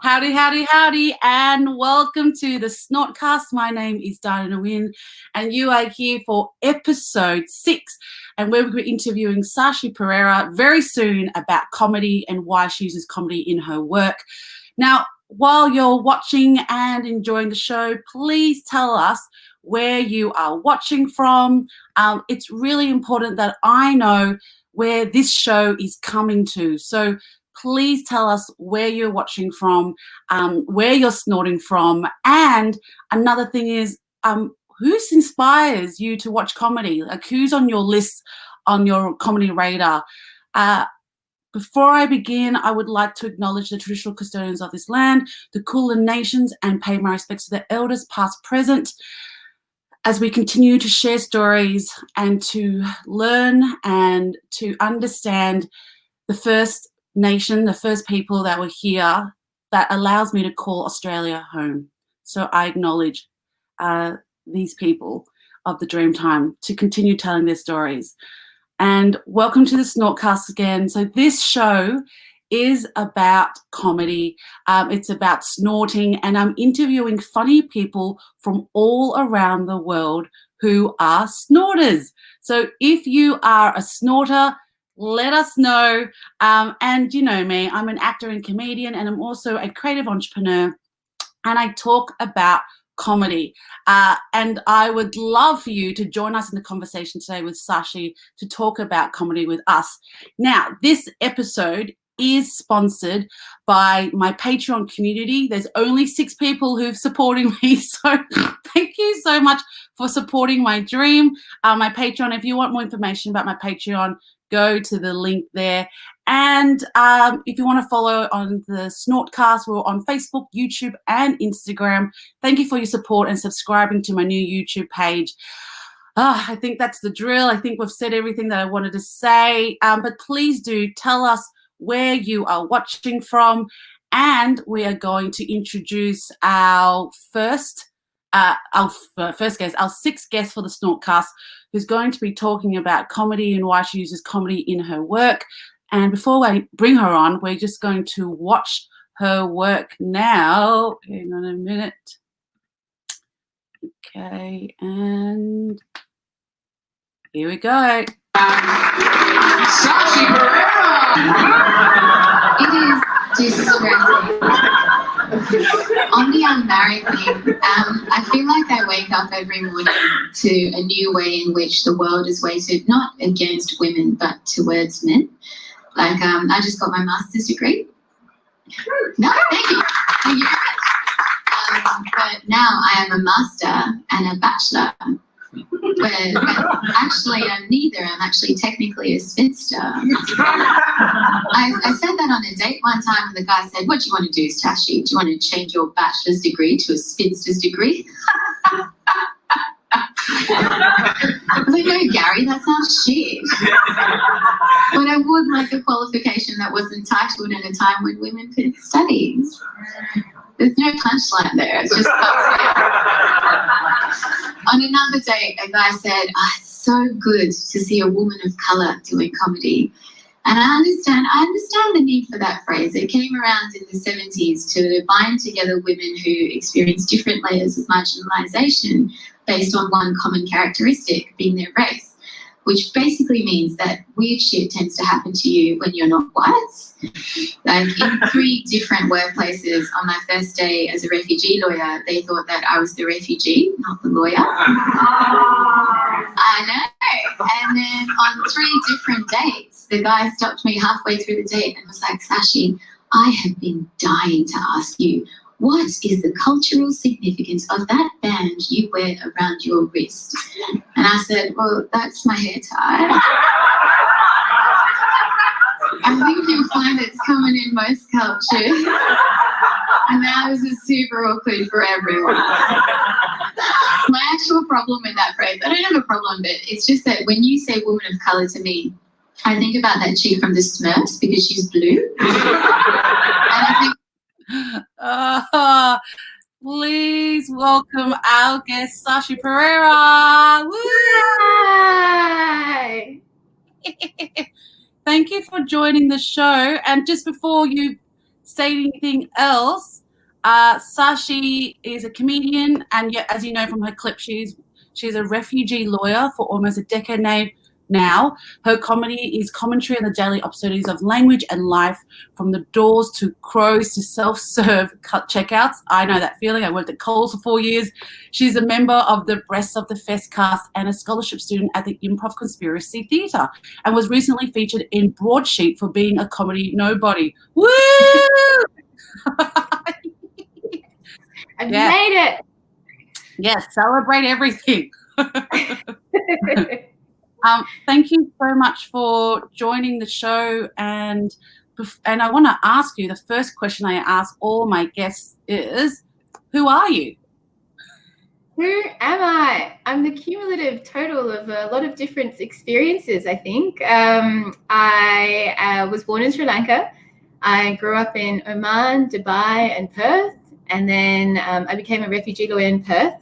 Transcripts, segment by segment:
Howdy, howdy, howdy, and welcome to the Snort Cast. My name is Diana Nguyen, and you are here for episode 6, and we're going to be interviewing Sashi Perera very soon about comedy and why she uses comedy in her work. Now, while you're watching and enjoying the show, please tell us where you are watching from. It's really important that I know where this show is coming to. So please tell us where you're watching from, where you're snorting from. And another thing is, who inspires you to watch comedy? Like, who's on your list, on your comedy radar? Before I begin, I would like to acknowledge the traditional custodians of this land, the Kulin nations, and pay my respects to the elders, past, present, as we continue to share stories and to learn and to understand the first nation, the first people that were here, that allows me to call Australia home. So I acknowledge these people of the Dreamtime to continue telling their stories. And welcome to the SnortCast again. So this show is about comedy. It's about snorting, and I'm interviewing funny people from all around the world who are snorters. So if you are a snorter, let us know. And you know me, I'm an actor and comedian, and I'm also a creative entrepreneur, and I talk about comedy. And I would love for you to join us in the conversation today with Sashi to talk about comedy with us. Now, this episode is sponsored by my Patreon community. There's only 6 people who've supporting me, so thank you so much for supporting my dream. My Patreon, if you want more information about my Patreon, go to the link there. And if you want to follow on the SnortCast, we're on Facebook, YouTube, and Instagram. Thank you for your support and subscribing to my new YouTube page. I think that's the drill. I think we've said everything that I wanted to say. But please do tell us where you are watching from. And we are going to introduce our first guest, our 6th guest for the SnortCast, who's going to be talking about comedy and why she uses comedy in her work. And before I bring her on, we're just going to watch her work now. Hang on a minute. Okay, and here we go. Sashi Perera! It is distressing. On the unmarried thing, I feel like I wake up every morning to a new way in which the world is weighted, not against women, but towards men. Like, I just got my master's degree. No, thank you. Thank you very much. But now I am a master and a bachelor. But actually, I'm neither. I'm actually technically a spinster. I said that on a date one time, and the guy said, "What do you want to do, Sashi? Do you want to change your bachelor's degree to a spinster's degree?" I was like, "No, Gary, that sounds shit." But I would like a qualification that was entitled in a time when women could study. There's no punchline there. It's just on another date, a guy said, it's so good to see a woman of colour doing comedy. And I understand the need for that phrase. It came around in the 70s to bind together women who experience different layers of marginalisation based on one common characteristic, being their race, which basically means that weird shit tends to happen to you when you're not white. Like, in 3 different workplaces on my first day as a refugee lawyer, they thought that I was the refugee, not the lawyer. I know. And then on 3 different dates, the guy stopped me halfway through the date and was like, "Sashi, I have been dying to ask you, what is the cultural significance of that band you wear around your wrist?" And I said, "Well, that's my hair tie." I think you'll find it's common in most cultures. And that was super awkward for everyone. My actual problem with that phrase, I don't have a problem, but it's just that when you say woman of colour to me, I think about that chick from the Smurfs because she's blue. And I think, please welcome our guest, Sashi Perera. Woo! Hi. Thank you for joining the show. And just before you say anything else, Sashi is a comedian, and as you know from her clip, she's a refugee lawyer for almost a decade now. Her comedy is commentary on the daily absurdities of language and life, from the doors to crows to self-serve checkouts. I know that feeling. I worked at Coles for 4 years. She's a member of the Breasts of the Fest cast and a scholarship student at the Improv Conspiracy Theatre, and was recently featured in Broadsheet for being a comedy nobody. Woo! I've made it. Yes, celebrate everything. Thank you so much for joining the show, and I want to ask you, the first question I ask all my guests is, who are you? Who am I? I'm the cumulative total of a lot of different experiences, I think. I was born in Sri Lanka. I grew up in Oman, Dubai, and Perth, and then I became a refugee lawyer in Perth.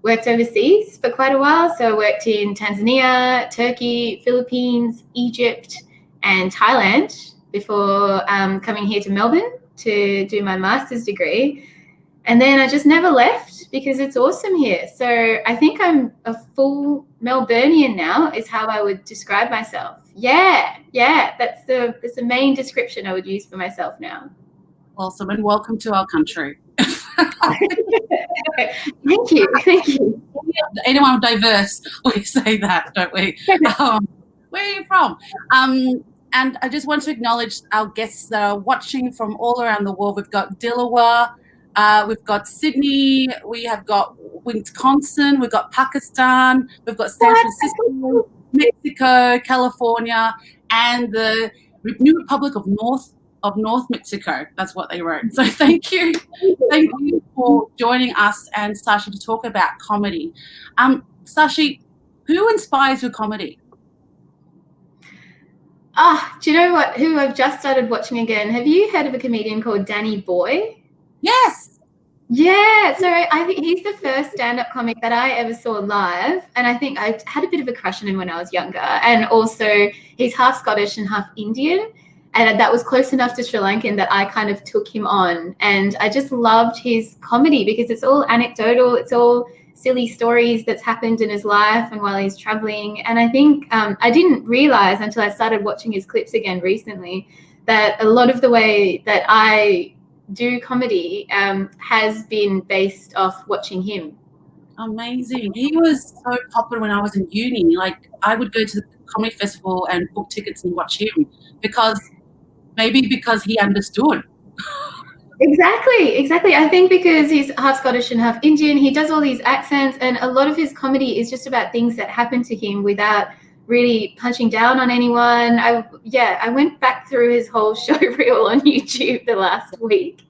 Worked overseas for quite a while. So I worked in Tanzania, Turkey, Philippines, Egypt, and Thailand before coming here to Melbourne to do my master's degree. And then I just never left because it's awesome here. So I think I'm a full Melburnian now is how I would describe myself. Yeah, that's the main description I would use for myself now. Awesome, and welcome to our country. Thank you. Anyone diverse, we say that, don't we? Where are you from? And I just want to acknowledge our guests that are watching from all around the world. We've got Dilawar, we've got Sydney, we have got Wisconsin, we've got Pakistan, we've got San Francisco, Mexico, California, and the New Republic of North Mexico. That's what they wrote. So thank you for joining us and Sashi to talk about comedy. Sashi, who inspires your comedy? Do you know what? Who I've just started watching again? Have you heard of a comedian called Danny Boy? Yes. Yeah, so I think he's the first stand-up comic that I ever saw live, and I think I had a bit of a crush on him when I was younger. And also, he's half Scottish and half Indian, and that was close enough to Sri Lankan that I kind of took him on. And I just loved his comedy because it's all anecdotal, it's all silly stories that's happened in his life and while he's traveling. And I think I didn't realize until I started watching his clips again recently that a lot of the way that I do comedy has been based off watching him. Amazing. He was so popular when I was in uni. Like, I would go to the comedy festival and book tickets and watch him because he understood. Exactly. I think because he's half Scottish and half Indian, he does all these accents, and a lot of his comedy is just about things that happen to him without really punching down on anyone. I went back through his whole show reel on YouTube the last week.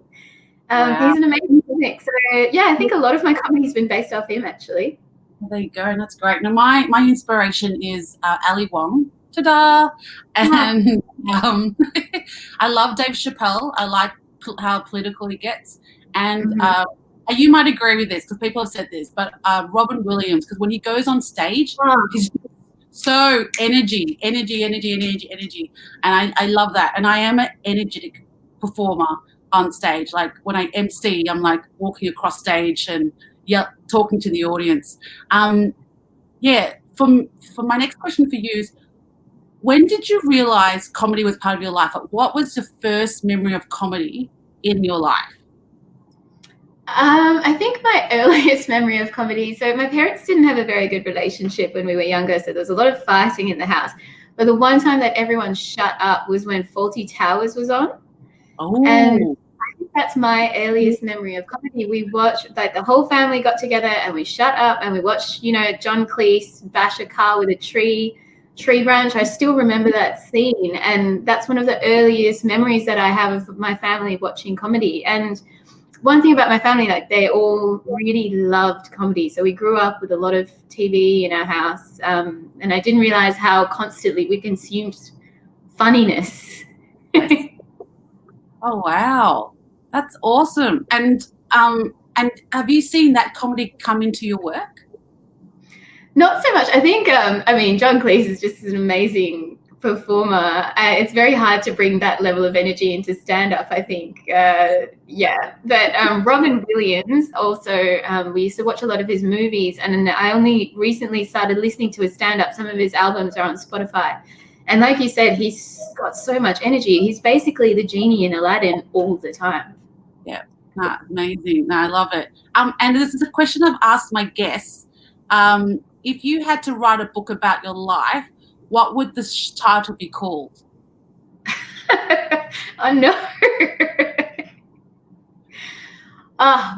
Wow. He's an amazing comic. So I think a lot of my comedy's been based off him, actually. Well, there you go, and that's great. Now, my inspiration is Ali Wong. Ta-da! And I love Dave Chappelle. I like how political he gets, and you might agree with this because people have said this, but Robin Williams, because when he goes on stage, he's so energy, and I love that. And I am an energetic performer on stage. Like when I MC, I'm like walking across stage and talking to the audience. For my next question for you is, when did you realize comedy was part of your life? Like, what was the first memory of comedy in your life? I think my earliest memory of comedy, so my parents didn't have a very good relationship when we were younger, so there was a lot of fighting in the house. But the one time that everyone shut up was when Fawlty Towers was on. Oh. And I think that's my earliest memory of comedy. We watched, like, the whole family got together and we shut up and we watched, John Cleese bash a car with a tree branch. I still remember that scene, and that's one of the earliest memories that I have of my family watching comedy. And one thing about my family, like, they all really loved comedy, so we grew up with a lot of TV in our house, and I didn't realize how constantly we consumed funniness. Oh wow, that's awesome. And have you seen that comedy come into your work? Not so much. I think, John Cleese is just an amazing performer. It's very hard to bring that level of energy into stand-up, I think. But Robin Williams also, we used to watch a lot of his movies, and I only recently started listening to his stand-up. Some of his albums are on Spotify. And like you said, he's got so much energy. He's basically the genie in Aladdin all the time. Yeah, amazing. No, I love it. And this is a question I've asked my guests. If you had to write a book about your life, what would the title be called? Oh, no.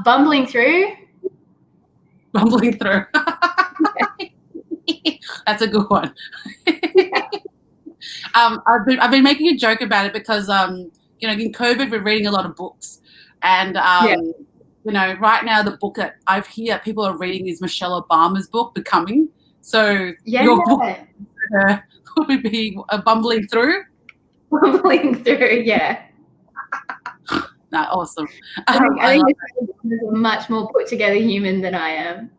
Bumbling Through. Bumbling Through. That's a good one. I've been making a joke about it because, in COVID, we're reading a lot of books. And, right now the book that I've heard people are reading is Michelle Obama's book, Becoming. So your book would be Bumbling Through? Bumbling Through, yeah. No, awesome. I think this is a much more put together human than I am.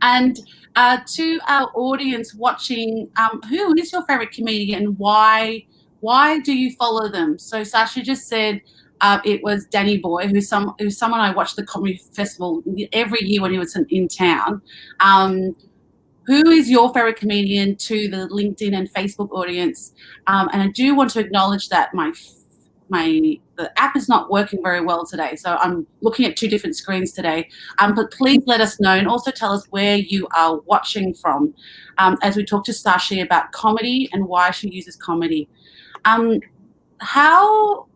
And to our audience watching, who is your favorite comedian and why do you follow them? So Sashi just said it was Danny Boy, who's someone I watched the comedy festival every year when he was in town. Who is your favorite comedian to the LinkedIn and Facebook audience? And I do want to acknowledge that the app is not working very well today, so I'm looking at two different screens today. But please let us know and also tell us where you are watching from as we talk to Sashi about comedy and why she uses comedy. How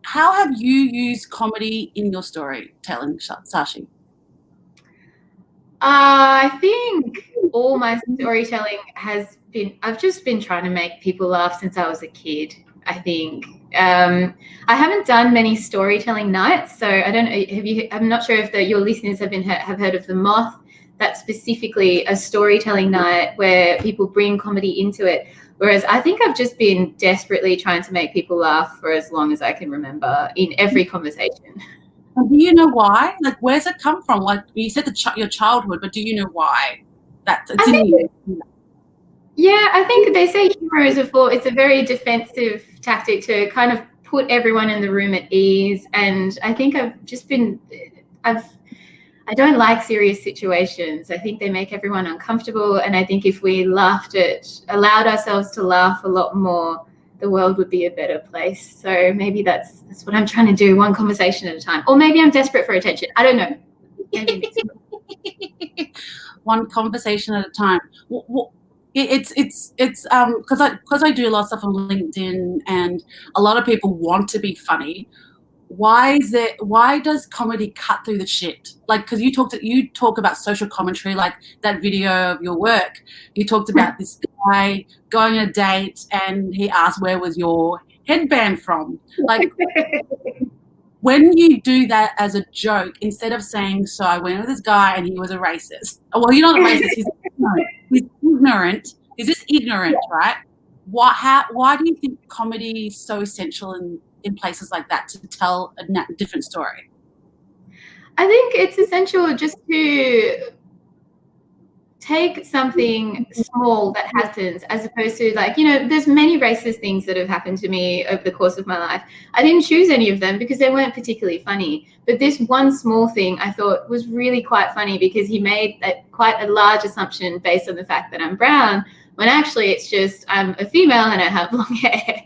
have you used comedy in your storytelling, Sashi? I think all my storytelling has been, I've just been trying to make people laugh since I was a kid, I think. I haven't done many storytelling nights, so I don't know, I'm not sure if your listeners have heard of The Moth. That's specifically a storytelling night where people bring comedy into it. Whereas I think I've just been desperately trying to make people laugh for as long as I can remember in every conversation. And do you know why? Like, where's it come from? Like, you said your childhood, but do you know why? It's in you. Yeah, I think they say humor is it's a very defensive tactic to kind of put everyone in the room at ease. And I think I don't like serious situations. I think they make everyone uncomfortable. And I think if we allowed ourselves to laugh a lot more, the world would be a better place. So maybe that's what I'm trying to do, one conversation at a time. Or maybe I'm desperate for attention. I don't know. One conversation at a time. It's because I do a lot of stuff on LinkedIn and a lot of people want to be funny. Why does comedy cut through the shit? Like, because you talk about social commentary, like that video of your work. You talked about this guy going on a date and he asked, where was your headband from? Like, when you do that as a joke, instead of saying, so I went with this guy and he was a racist. Well, you're not a racist. He's ignorant. He's just ignorant, right? Why do you think comedy is so essential in places like that to tell a different story? I think it's essential just to take something small that happens as opposed to, like, there's many racist things that have happened to me over the course of my life. I didn't choose any of them because they weren't particularly funny. But this one small thing I thought was really quite funny because he made quite a large assumption based on the fact that I'm brown, when actually it's just I'm a female and I have long hair.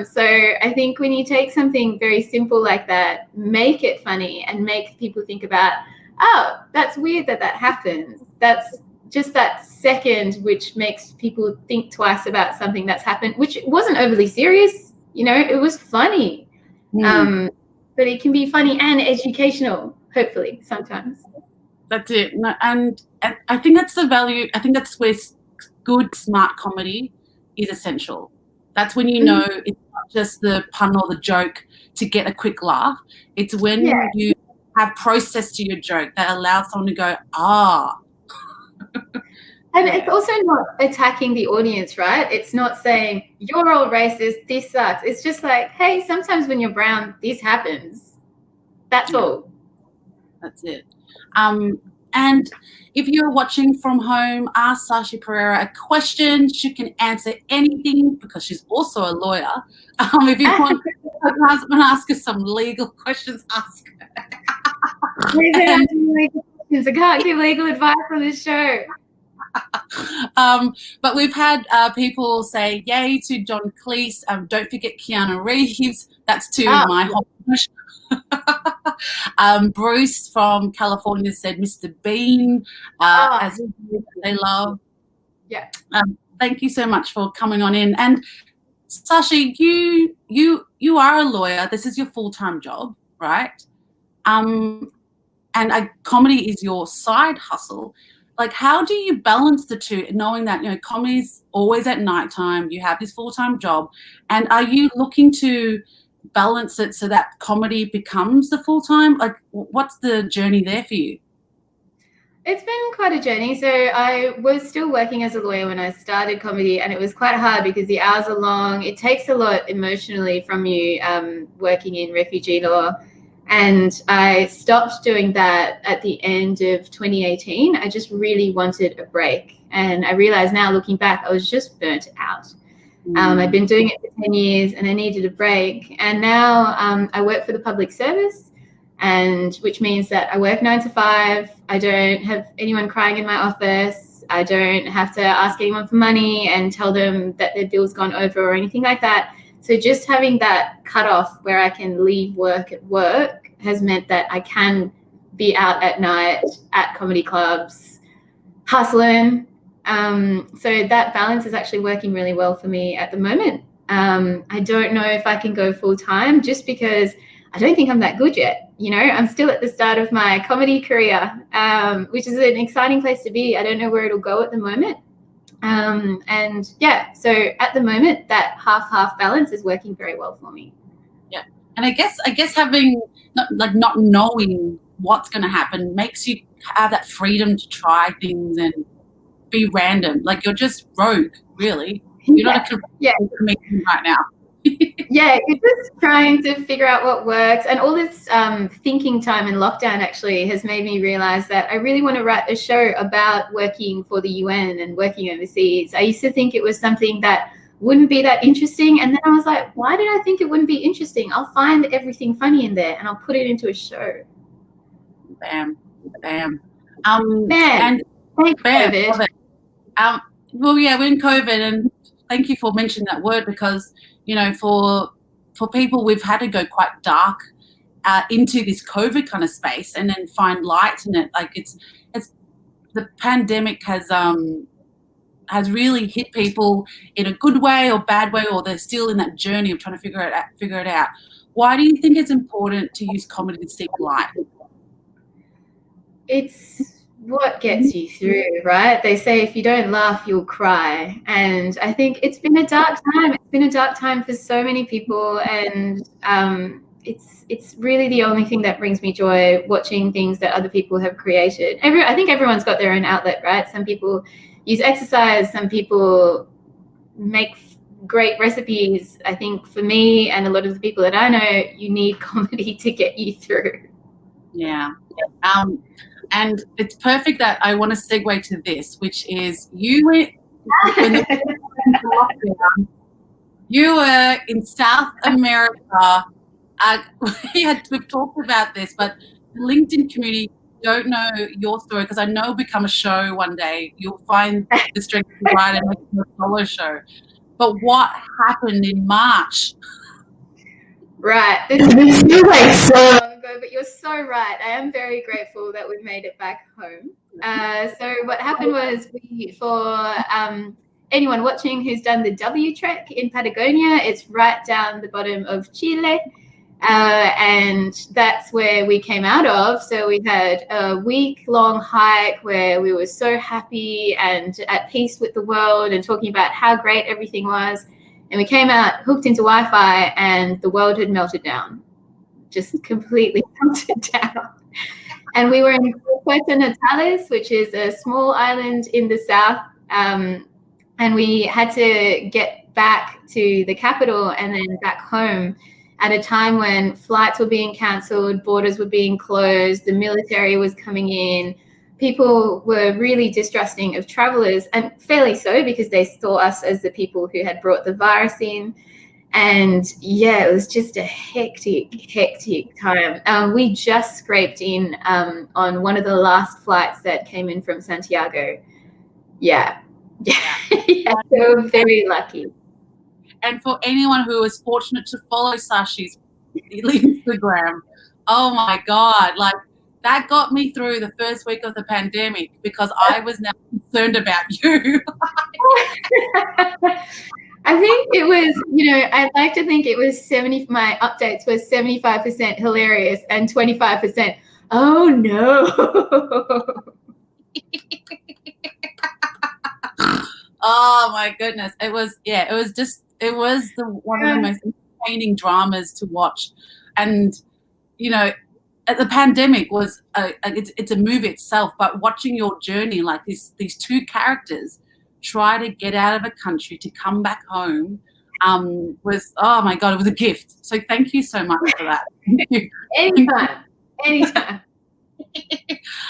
So I think when you take something very simple like that, make it funny and make people think about, oh, that's weird that happens. That's just that second which makes people think twice about something that's happened, which wasn't overly serious. It was funny. But it can be funny and educational, hopefully, sometimes. That's it. And I think that's the value. I think that's where good, smart comedy is essential. That's when you know it's not just the pun or the joke to get a quick laugh. It's when you have process to your joke that allows someone to go, ah. And it's also not attacking the audience, right? It's not saying, you're all racist, this sucks. It's just like, hey, sometimes when you're brown, this happens. That's all. That's it. And if you're watching from home, ask Sashi Perera a question. She can answer anything because she's also a lawyer. If you want to ask her some legal questions, ask her. Please don't ask me legal questions. I can't give legal advice on this show. But we've had people say yay to John Cleese. Don't forget Keanu Reeves. That's to my whole push. Bruce from California said Mr. Bean, as they love. Yeah. Thank you so much for coming on in. And Sashi, you are a lawyer. This is your full-time job, right? And comedy is your side hustle. Like, how do you balance the two, knowing that, comedy's always at nighttime, you have this full-time job, and are you looking to balance it so that comedy becomes the full-time? Like, what's the journey there for you? It's been quite a journey. So I was still working as a lawyer when I started comedy, and it was quite hard because the hours are long. It takes a lot emotionally from you working in refugee law. And I stopped doing that at the end of 2018. I just really wanted a break. And I realized now, looking back, I was just burnt out. I'd been doing it for 10 years and I needed a break. And now I work for the public service, and which means that I work 9 to 5. I don't have anyone crying in my office. I don't have to ask anyone for money and tell them that their bill's gone over or anything like that. So just having that cutoff where I can leave work at work has meant that I can be out at night at comedy clubs, hustling. So that balance is actually working really well for me at the moment. I don't know if I can go full time just because I don't think I'm that good yet. I'm still at the start of my comedy career, which is an exciting place to be. I don't know where it'll go at the moment. So at the moment, that half balance is working very well for me. Yeah. And I guess having not knowing what's going to happen makes you have that freedom to try things and be random. Like, you're just rogue, really. You're not a comedian right now. Yeah, you're just trying to figure out what works. And all this thinking time in lockdown actually has made me realize that I really want to write a show about working for the UN and working overseas. I used to think it was something that wouldn't be that interesting. And then I was like, why did I think it wouldn't be interesting? I'll find everything funny in there and I'll put it into a show. Bam. And thanks, COVID. Well, yeah, we're in COVID, and thank you for mentioning that word because, for people, we've had to go quite dark into this COVID kind of space and then find light in it. Like, it's the pandemic has really hit people in a good way or bad way, or they're still in that journey of trying to figure it out. Why do you think it's important to use comedy to seek light? It's what gets you through, right? They say if you don't laugh, you'll cry. And I think it's been a dark time. It's been a dark time for so many people. And it's really the only thing that brings me joy, watching things that other people have created. I think everyone's got their own outlet, right? Some people use exercise. Some people make great recipes. I think for me and a lot of the people that I know, you need comedy to get you through. Yeah. And it's perfect that I want to segue to this, which is you were in South America. We've talked about this, but the LinkedIn community don't know your story because I know it'll become a show one day. You'll find the strength to write and make a solo show. But what happened in March? Right. This feels like so long ago, but you're so right. I am very grateful that we've made it back home. So what happened was for anyone watching who's done the W Trek in Patagonia, it's right down the bottom of Chile. And that's where we came out of. So we had a week-long hike where we were so happy and at peace with the world and talking about how great everything was. And we came out hooked into Wi-Fi and the world had melted down, just completely melted down. And we were in Puerto Natales, which is a small island in the south. And we had to get back to the capital and then back home at a time when flights were being cancelled, borders were being closed, the military was coming in. people were really distrusting of travelers, and fairly so, because they saw us as the people who had brought the virus in. And yeah, it was just a hectic time. We just scraped in on one of the last flights that came in from Santiago. Yeah. Yeah, so we're very lucky. And for anyone who is fortunate to follow Sashi's Instagram, oh my God, like that got me through the first week of the pandemic, because I was now concerned about you. I think it was, I'd like to think it was my updates were 75% hilarious and 25%, oh no. Oh my goodness. It was one of the most entertaining dramas to watch. And, the pandemic was, it's a movie itself, but watching your journey, like these two characters try to get out of a country to come back home, was, oh my God, it was a gift. So thank you so much for that. Anytime.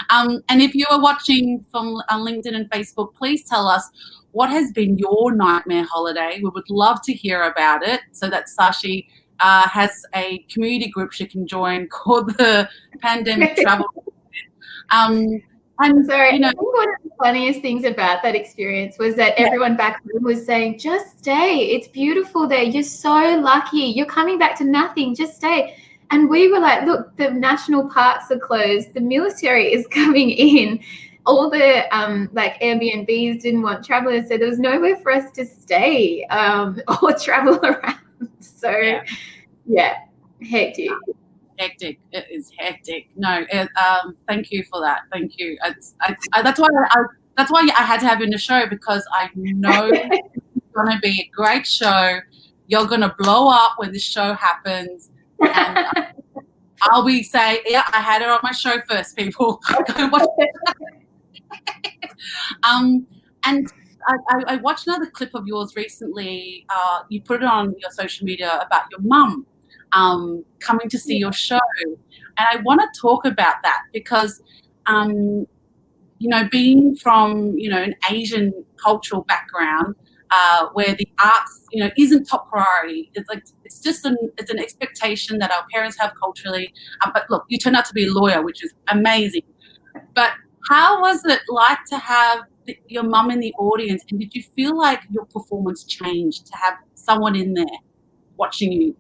And if you are watching from LinkedIn and Facebook, please tell us what has been your nightmare holiday. We would love to hear about it, so that Sashi has a community group she can join called the Pandemic Travel. I'm sorry. I think one of the funniest things about that experience was that everyone back home was saying, just stay. It's beautiful there. You're so lucky. You're coming back to nothing. Just stay. And we were like, look, the national parks are closed. The military is coming in. All the Airbnbs didn't want travelers. So there was nowhere for us to stay or travel around. So, yeah, hectic. Hectic. It is hectic. No, thank you for that. Thank you. That's why I had to have you in the show, because I know it's going to be a great show. You're going to blow up when this show happens, and I'll be saying, yeah, I had her on my show first, people. Go watch it. And I watched another clip of yours recently. You put it on your social media about your mum coming to see your show. And I want to talk about that because, being from, an Asian cultural background where the arts, isn't top priority. It's like, it's an expectation that our parents have culturally. But look, you turned out to be a lawyer, which is amazing. But how was it like to have your mum in the audience, and did you feel like your performance changed to have someone in there watching you?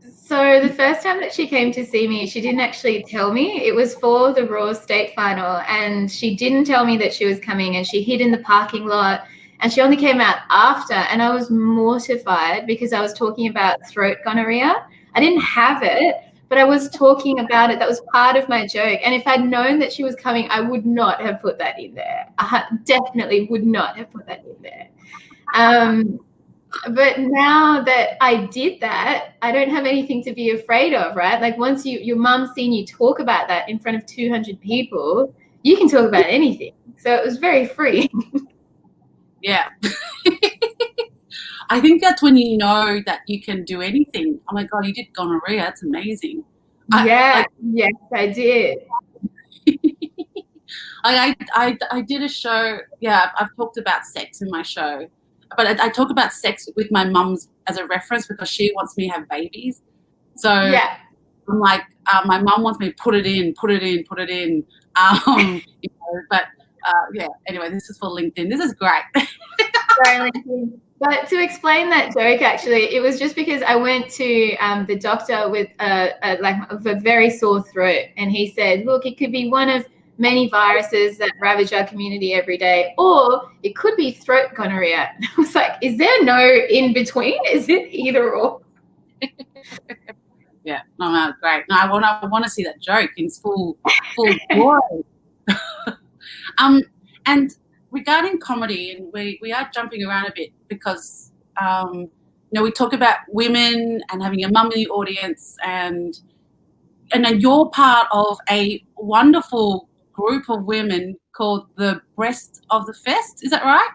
So the first time that she came to see me, she didn't actually tell me. It was for the Raw state final, and she didn't tell me that she was coming, and she hid in the parking lot, and she only came out after, and I was mortified because I was talking about throat gonorrhea. I didn't have it, but I was talking about it. That was part of my joke. And if I'd known that she was coming, I would not have put that in there. I definitely would not have put that in there. But now that I did that, I don't have anything to be afraid of, right? Like once your mum's seen you talk about that in front of 200 people, you can talk about anything. So it was very free. Yeah. I think that's when you know that you can do anything. Oh my God, you did gonorrhea. That's amazing. Yes, I did. I did a show. Yeah, I've talked about sex in my show, but I talk about sex with my mum's as a reference because she wants me to have babies. So I'm like, my mum wants me to put it in. Anyway, this is for LinkedIn. This is great. Sorry, LinkedIn. But to explain that joke, actually, it was just because I went to the doctor with a very sore throat, and he said, look, it could be one of many viruses that ravage our community every day, or it could be throat gonorrhea. And I was like, is there no in between? Is it either or? Yeah, no, great. No, I want to see that joke in full glory. And regarding comedy, and we are jumping around a bit because we talk about women and having your mum in the audience, and then you're part of a wonderful group of women called the Breast of the Fest. Is that right?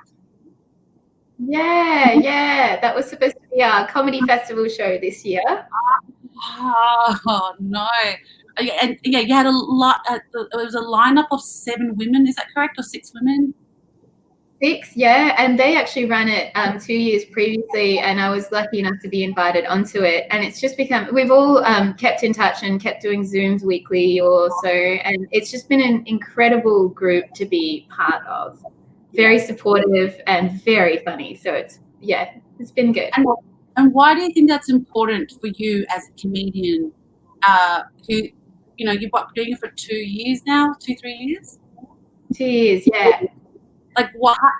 Yeah. That was supposed to be our comedy festival show this year. Oh no! And yeah, you had a lot. It was a lineup of 7 women. Is that correct, or 6 women? 6, yeah, and they actually ran it 2 years previously, and I was lucky enough to be invited onto it. And it's just become, we've all kept in touch and kept doing Zooms weekly or so, and it's just been an incredible group to be part of. Very supportive and very funny. So it's been good. And why do you think that's important for you as a comedian? Who, you know, you've been doing it for 2 years now, 2-3 years. 2 years, yeah. Like,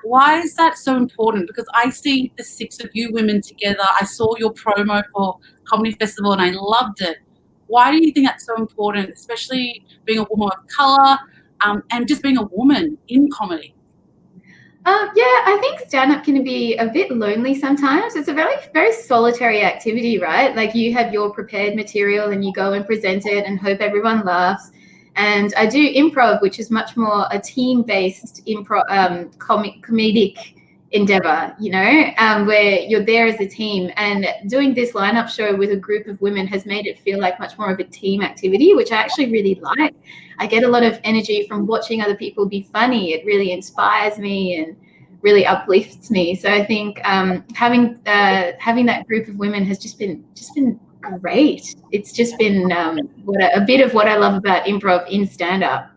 why is that so important? Because I see the 6 of you women together. I saw your promo for Comedy Festival and I loved it. Why do you think that's so important, especially being a woman of colour, and just being a woman in comedy? Yeah, I think stand-up can be a bit lonely sometimes. It's a very, very solitary activity, right? Like, you have your prepared material and you go and present it and hope everyone laughs. And I do improv, which is much more a team-based comedic endeavor, you know, where you're there as a team. And doing this lineup show with a group of women has made it feel like much more of a team activity, which I actually really like. I get a lot of energy from watching other people be funny. It really inspires me and really uplifts me. So I think having that group of women has just been great. It's just been a bit of what I love about improv in stand-up.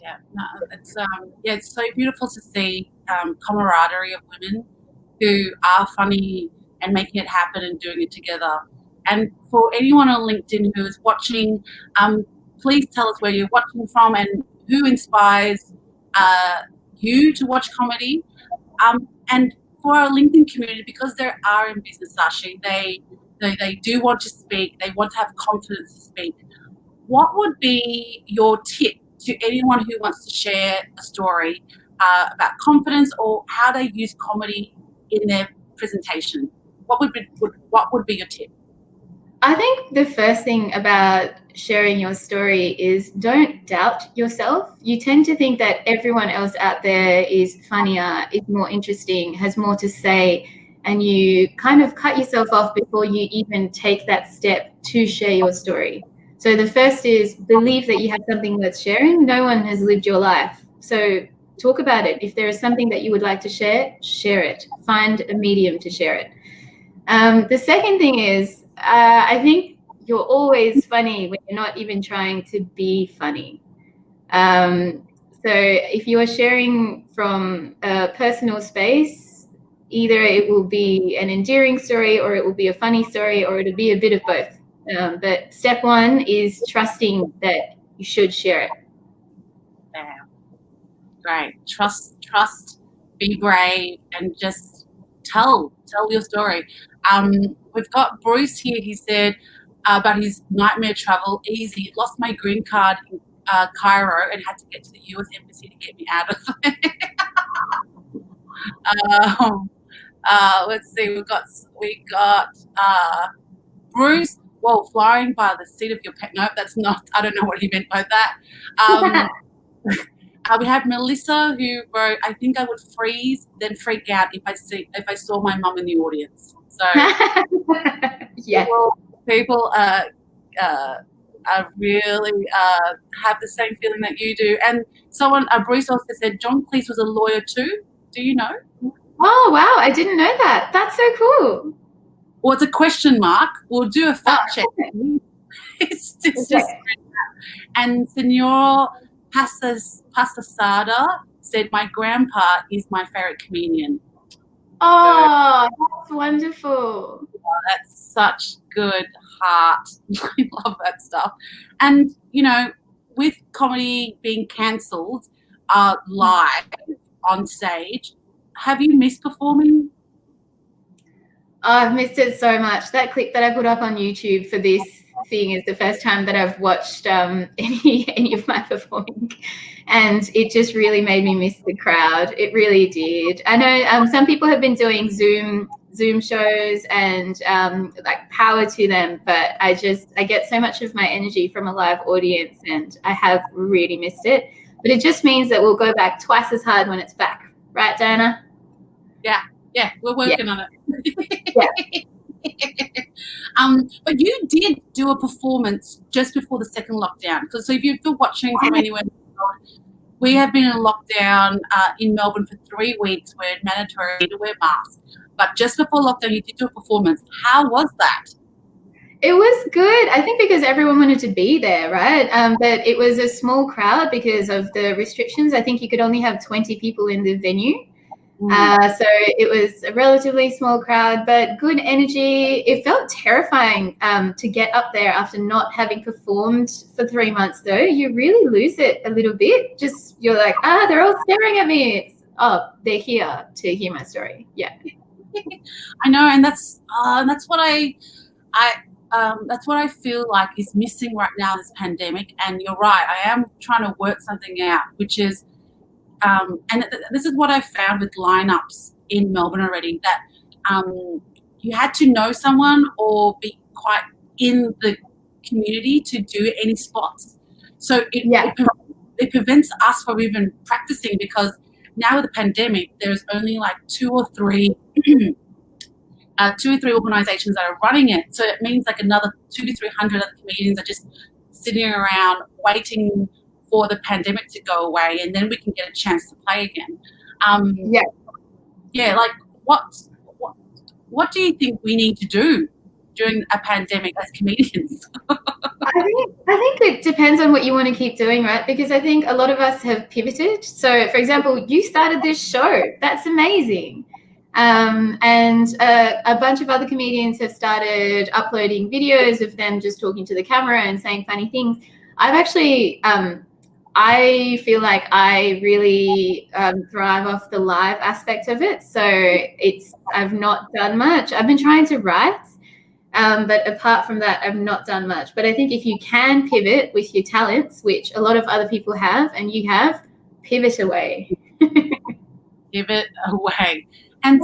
Yeah, no, it's so beautiful to see camaraderie of women who are funny and making it happen and doing it together. And for anyone on LinkedIn who is watching, please tell us where you're watching from and who inspires you to watch comedy. And for our LinkedIn community, because they are in business, Sashi, they do want to speak. They want to have confidence to speak. What would be your tip to anyone who wants to share a story about confidence or how they use comedy in their presentation? What would be your tip? I think the first thing about sharing your story is don't doubt yourself. You tend to think that everyone else out there is funnier, is more interesting, has more to say, and you kind of cut yourself off before you even take that step to share your story. So the first is believe that you have something worth sharing. No one has lived your life. So talk about it. If there is something that you would like to share it. Find a medium to share it. The second thing is, I think you're always funny when you're not even trying to be funny. So if you are sharing from a personal space, either it will be an endearing story or it will be a funny story or it'll be a bit of both. But step 1 is trusting that you should share it. Yeah. Great. Trust, be brave, and just tell your story. We've got Bruce here. He said about his nightmare travel. Easy. Lost my green card in Cairo and had to get to the US embassy to get me out of it. Let's see. We got Bruce. Well, flying by the seat of your pants. No, that's not. I don't know what he meant by that. We had Melissa who wrote, "I think I would freeze, then freak out if I saw my mum in the audience." So yeah, people really have the same feeling that you do. And someone, Bruce also said, John Cleese was a lawyer too. Do you know? Oh wow, I didn't know that. That's so cool. Well, it's a question mark. We'll do a fact check. It's just. And Senor Pastasada said, "My grandpa is my favorite comedian." Oh, that's wonderful. Oh, that's such good heart. I love that stuff. And, you know, with comedy being cancelled live on stage, have you missed performing? Oh, I've missed it so much. That clip that I put up on YouTube for this thing is the first time that I've watched any of my performing, and it just really made me miss the crowd. It really did. I know some people have been doing Zoom shows and like power to them, but I get so much of my energy from a live audience, and I have really missed it. But it just means that we'll go back twice as hard when it's back, right, Diana? Yeah, we're working on it. Yeah. But you did do a performance just before the second lockdown. So if you're still watching from anywhere, we have been in lockdown in Melbourne for 3 weeks. We're mandatory to wear masks. But just before lockdown, you did do a performance. How was that? It was good. I think because everyone wanted to be there, right? But it was a small crowd because of the restrictions. I think you could only have 20 people in the venue. So it was a relatively small crowd, but good energy. It felt terrifying to get up there after not having performed for 3 months, though. You really lose it a little bit. Just you're like, they're all staring at me. They're here to hear my story. Yeah. I know, and that's what that's what I feel like is missing right now, this pandemic. And you're right, I am trying to work something out, which is, and this is what I found with lineups in Melbourne already, that you had to know someone or be quite in the community to do any spots. So it prevents us from even practicing, because now with the pandemic, there's only like two or three organizations that are running it. So it means like another 200 to 300 other comedians are just sitting around waiting for the pandemic to go away, and then we can get a chance to play again. Like what do you think we need to do during a pandemic as comedians? I think it depends on what you want to keep doing, right? Because I think a lot of us have pivoted. So, for example, you started this show. That's amazing. And a bunch of other comedians have started uploading videos of them just talking to the camera and saying funny things. I've actually, I feel like I really thrive off the live aspect of it. So I've not done much. I've been trying to write, but apart from that, I've not done much. But I think if you can pivot with your talents, which a lot of other people have, and you have, pivot away. Pivot away. And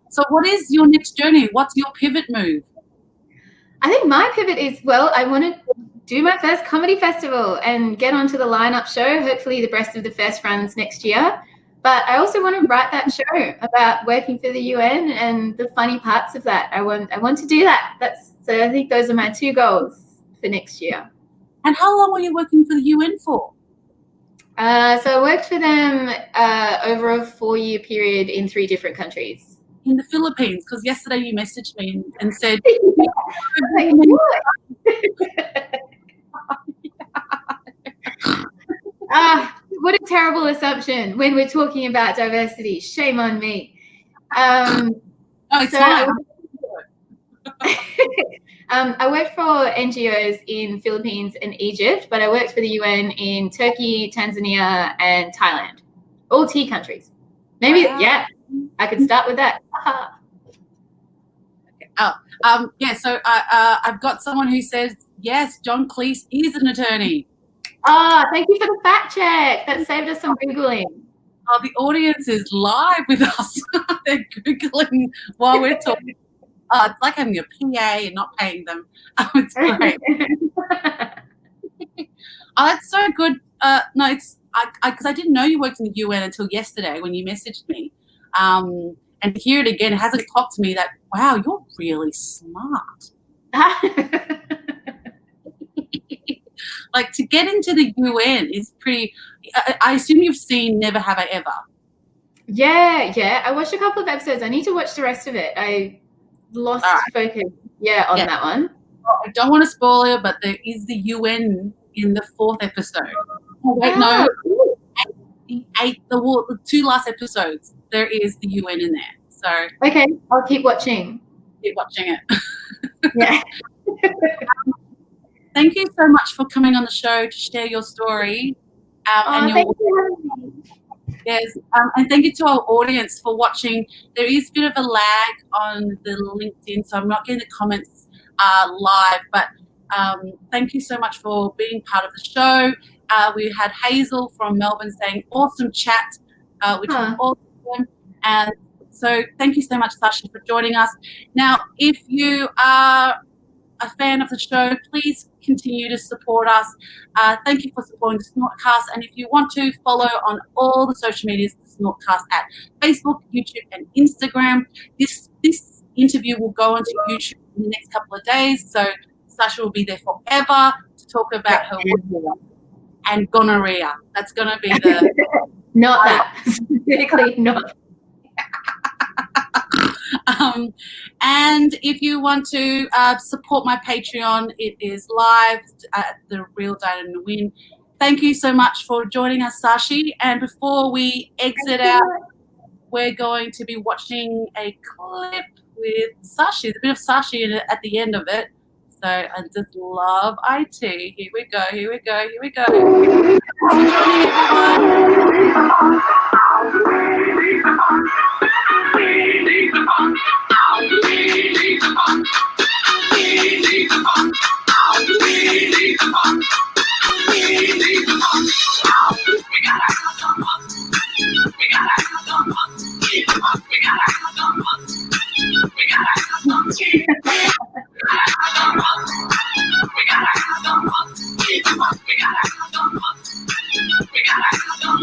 so what is your next journey? What's your pivot move? I think my pivot is, I want to do my first comedy festival and get onto the lineup show. Hopefully the rest of the fest runs next year. But I also want to write that show about working for the UN and the funny parts of that. I want to do that. So I think those are my 2 goals for next year. And how long were you working for the UN for? So I worked for them over a 4-year period in 3 different countries. In the Philippines, because yesterday you messaged me and said, what a terrible assumption when we're talking about diversity. Shame on me. It's fine. I worked for NGOs in Philippines and Egypt, but I worked for the UN in Turkey, Tanzania, and Thailand. All tea countries. Maybe, I could start with that. So I've got someone who says, yes, John Cleese is an attorney. Thank you for the fact check. That saved us some Googling. The audience is live with us. They're Googling while we're talking. It's like having a PA and not paying them. It's great. That's so good. Because I didn't know you worked in the UN until yesterday when you messaged me. And to hear it again, it hasn't clocked to me that, wow, you're really smart. Like, to get into the UN is pretty. I assume you've seen Never Have I Ever. Yeah. I watched a couple of episodes. I need to watch the rest of it. I lost focus on that one. I don't want to spoil it, but there is the UN in the 4th episode. Oh, wait, no. The 2 last episodes, there is the UN in there. So okay, I'll keep watching. Keep watching it. Yeah. Thank you so much for coming on the show to share your story. Thank you. Yes, and thank you to our audience for watching. There is a bit of a lag on the LinkedIn, so I'm not getting the comments live, but thank you so much for being part of the show. We had Hazel from Melbourne saying awesome chat, which was awesome. And so thank you so much, Sashi, for joining us. Now, if you are a fan of the show, please continue to support us. Thank you for supporting the SnortCast. And if you want to follow on all the social medias, the SnortCast at Facebook, YouTube, and Instagram. This interview will go onto YouTube in the next couple of days. So Sashi will be there forever to talk about her work and gonorrhea. That's going to be the... Not that. Specifically not. And if you want to support my Patreon, it is live at The Real Diana Nguyen. Thank you so much for joining us, Sashi. And before we exit out, we're going to be watching a clip with Sashi. There's a bit of Sashi at the end of it. So I just love IT. Here we go, here we go, here we go. Thanks for joining, everyone.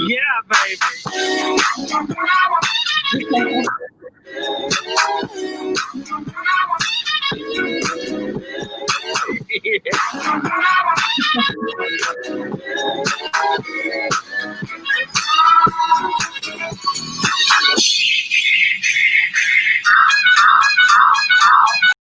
Yeah, baby.